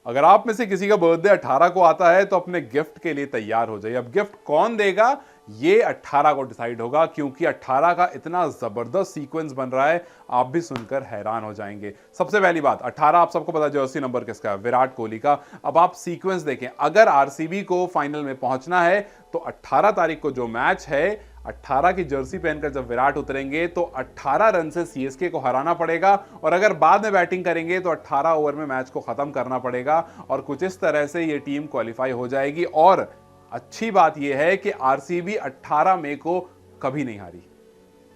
अगर आप में से किसी का बर्थडे 18 को आता है तो अपने गिफ्ट के लिए तैयार हो जाइए। अब गिफ्ट कौन देगा ये 18 को डिसाइड होगा, क्योंकि 18 का इतना जबरदस्त सीक्वेंस बन रहा है, आप भी सुनकर हैरान हो जाएंगे। सबसे पहली बात, 18 आप सबको पता जर्सी नंबर किसका है, विराट कोहली का। अब आप सीक्वेंस देखें, अगर आरसीबी को फाइनल में पहुंचना है तो 18 तारीख को जो मैच है, 18 की जर्सी पहनकर जब विराट उतरेंगे तो 18 रन से सीएसके को हराना पड़ेगा, और अगर बाद में बैटिंग करेंगे तो 18 ओवर में मैच को खत्म करना पड़ेगा, और कुछ इस तरह से ये टीम क्वालिफाई हो जाएगी। और अच्छी बात यह है कि आरसीबी 18 मई को कभी नहीं हारी।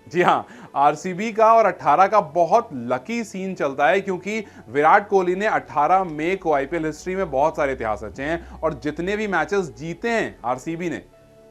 जी हां, आरसीबी का और 18 का बहुत लकी सीन चलता है, क्योंकि विराट कोहली ने 18 मई को आईपीएल हिस्ट्री में बहुत सारे इतिहास रचे हैं, और जितने भी मैचेस जीते हैं आरसीबी ने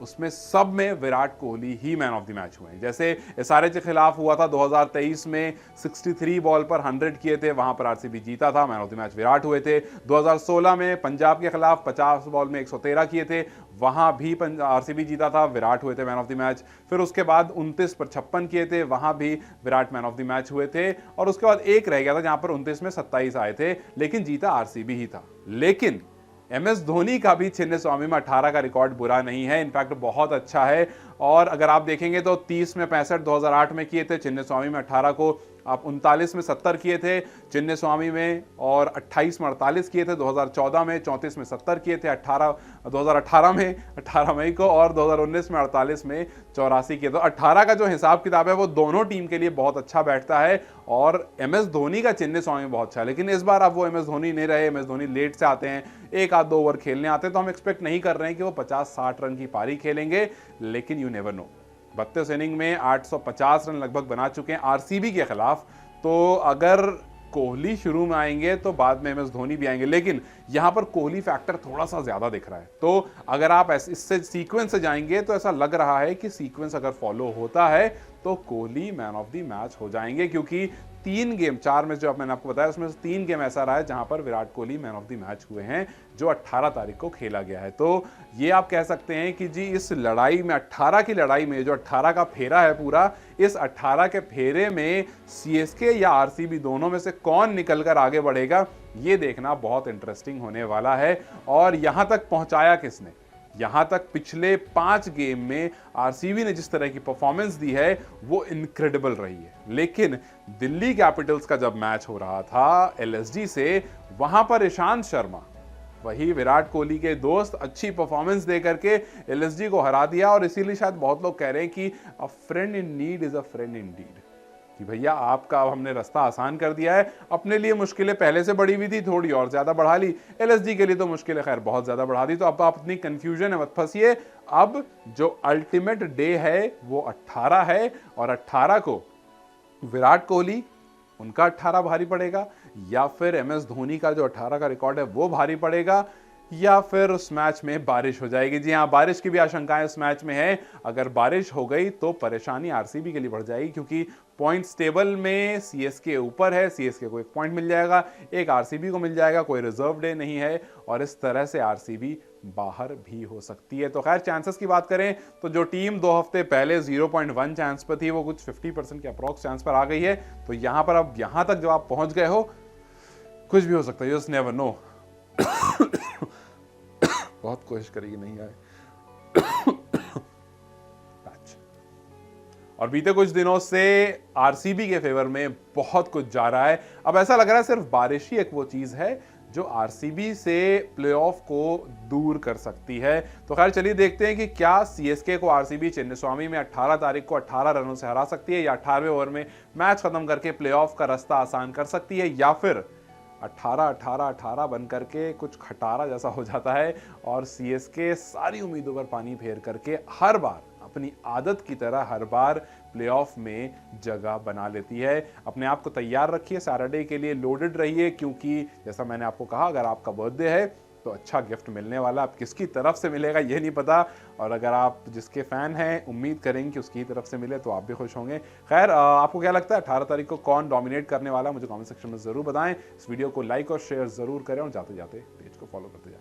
उसमें सब में विराट कोहली ही मैन ऑफ द मैच हुए हैं। जैसे एसआरएच के खिलाफ हुआ था 2023 में, 63 बॉल पर 100 किए थे, वहां पर आरसीबी जीता था, man of the match Virat हुए थे। 2016 में पंजाब के खिलाफ 50 बॉल में 113 किए थे, वहां भी आरसीबी जीता था, विराट हुए थे मैन ऑफ द मैच। फिर उसके बाद 29 पर 56 किए थे, वहां भी Virat man of the match हुए थे, और उसके बाद एक रह गया था जहां पर 29 में 27 आए थे, लेकिन जीता आरसीबी ही था। लेकिन एमएस धोनी का भी छिन्नस्वामी में 18 का रिकॉर्ड बुरा नहीं है, इनफैक्ट बहुत अच्छा है। और अगर आप देखेंगे तो 30 में 65 2008 में किए थे, छिन्नस्वामी में 18 को आप 39 में 70 किए थे छिन्नस्वामी में, और 28 में 48 किए थे 2014 में, 34 में 70 किए थे 2018 में 18 मई को, और 2019 में 48 में 84 किए। तो 18 का जो हिसाब किताब है वो दोनों टीम के लिए बहुत अच्छा बैठता है, और एमएस धोनी का छिन्नस्वामी बहुत अच्छा है। लेकिन इस बार अब वो एमएस धोनी नहीं रहे, एमएस धोनी लेट से आते हैं, एक आध दो ओवर खेलने आते हैं, तो हम एक्सपेक्ट नहीं कर रहे हैं कि वो 50-60 रन की पारी खेलेंगे, लेकिन यू नेवर नो। 32 इनिंग में 850 रन लगभग बना चुके हैं आरसीबी के खिलाफ, तो अगर कोहली शुरू में आएंगे तो बाद में एमएस धोनी भी आएंगे, लेकिन यहां पर कोहली फैक्टर थोड़ा सा ज्यादा दिख रहा है। तो अगर आप इससे सीक्वेंस से जाएंगे तो ऐसा लग रहा है कि सीक्वेंस अगर फॉलो होता है तो Kohli man of the match हो जाएंगे, क्योंकि 3 गेम 4 में जो मैंने आपको बताया उसमें से 3 गेम ऐसा रहा है जहां पर Virat Kohli man of the match हुए हैं, जो 18 तारीख को खेला गया है। तो ये आप कह सकते हैं कि जी इस लड़ाई में, 18 की लड़ाई में, जो 18 का फेरा है पूरा, इस 18 के फेरे में सीएसके या आरसीबी दोनों में से कौन निकलकर आगे बढ़ेगा, ये देखना बहुत इंटरेस्टिंग होने वाला है। और यहां तक पहुंचाया किसने, यहां तक पिछले 5 गेम में आरसीबी ने जिस तरह की परफॉर्मेंस दी है वो इनक्रेडिबल रही है। लेकिन दिल्ली कैपिटल्स का जब मैच हो रहा था एलएसजी से, वहां पर ईशांत शर्मा, वही विराट कोहली के दोस्त, अच्छी परफॉर्मेंस दे करके एलएसजी को हरा दिया, और इसीलिए शायद बहुत लोग कह रहे हैं कि a friend in need is a friend indeed, कि भैया आपका अब हमने रास्ता आसान कर दिया है। अपने लिए मुश्किलें पहले से बढ़ी हुई थी, थोड़ी और ज्यादा बढ़ा ली, एलएसजी के लिए तो मुश्किलें खैर बहुत ज्यादा बढ़ा दी। तो अब आप अपनी कंफ्यूजन है मत फंसिए, अब जो अल्टीमेट डे है वो 18 है, और 18 को विराट कोहली, उनका 18 भारी पड़ेगा, या फिर एमएस धोनी का जो 18 का रिकॉर्ड है वो भारी पड़ेगा, या फिर उस मैच में बारिश हो जाएगी। जी हां, बारिश की भी आशंकाएं इस मैच में है। अगर बारिश हो गई तो परेशानी आरसीबी के लिए बढ़ जाएगी, क्योंकि पॉइंट्स टेबल में सीएसके ऊपर है, सीएसके को 1 पॉइंट मिल जाएगा, एक आरसीबी को मिल जाएगा, कोई रिजर्व डे नहीं है, और इस तरह से आरसीबी बाहर भी हो सकती है। तो खैर चांसेस की बात करें तो जो टीम 2 हफ्ते पहले 0.1 चांस पर थी वो कुछ 50% के अप्रॉक्स चांस पर आ गई है। तो यहां पर अब यहां तक जब आप पहुंच गए हो, कुछ भी हो सकता है, जस्ट नेवर नो। बहुत कोशिश करेगी नहीं आए। और बीते कुछ दिनों से आरसीबी के फेवर में बहुत कुछ जा रहा है। अब ऐसा लग रहा है सिर्फ बारिश ही एक वो चीज है जो आरसीबी से प्लेऑफ को दूर कर सकती है। तो खैर चलिए देखते हैं कि क्या सीएसके को आरसीबी चिन्नस्वामी में 18 तारीख को 18 रनों से हरा सकती है, या 18वें ओवर में मैच खत्म करके प्लेऑफ का रास्ता आसान कर सकती है, या फिर 18-18-18 बन करके कुछ खटारा जैसा हो जाता है और सीएसके सारी उम्मीदों पर पानी फेर करके हर बार अपनी आदत की तरह हर बार प्लेऑफ में जगह बना लेती है। अपने आप को तैयार रखिए, सैटरडे के लिए लोडेड रहिए, क्योंकि जैसा मैंने आपको कहा अगर आपका बर्थडे है तो अच्छा गिफ्ट मिलने वाला। अब किसकी तरफ से मिलेगा ये नहीं पता, और अगर आप जिसके फैन हैं उम्मीद करेंगे कि उसकी तरफ से मिले तो आप भी खुश होंगे। खैर आपको क्या लगता है 18 तारीख को कौन डोमिनेट करने वाला, मुझे कमेंट सेक्शन में जरूर बताएं। इस वीडियो को लाइक और शेयर जरूर करें, और जाते जाते पेज को फॉलो करते जाएं।